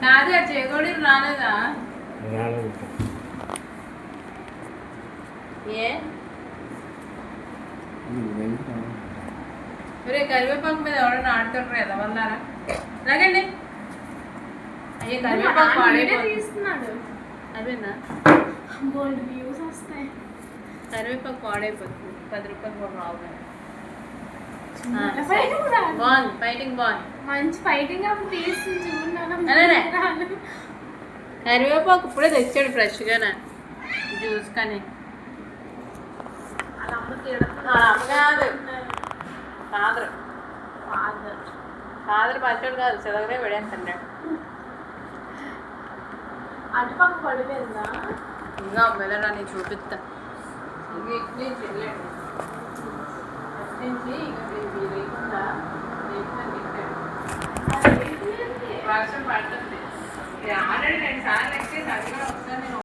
కాదు చేకోడి రాలేదా ఏ ఒరే కరివేపాకు మీద ఎవరైనా ఆడుతుంటారు కదా వల్లారా రాగండి అయ్యే కరివేపాకు తీస్తున్నాడు అదేనా గోల్డ్ వ్యూస్ వస్తాయి. కరివేపాకు పాడైపోతుంది 10 రూపాయలు కూడా రావు కూడా బాగుంది ఫైటింగ్ బాగుంది మంచి ఫైటింగ్ అప్పుడు తీస్తుంది అలానే. చూడాలి. కరివేపాకు ఇప్పుడే తెచ్చాడు ఫ్రెష్గానే జ్యూస్ కానీ అలా అమ్మ కాదు ఫాదర్ ఫాదర్ పచ్చడు కాదు చదవరే పెడేస్తాడు అటుపక్క పడిపోయిందా ఇంకా వెళ్ళరా నేను చూపిస్తా ఇది ఇడ్లీ చెల్లాడు నుంచి ఇంకా లేకుండా వర్షం పడుతుంది ఆల్రెడీ 2 సార్లు ఎక్కి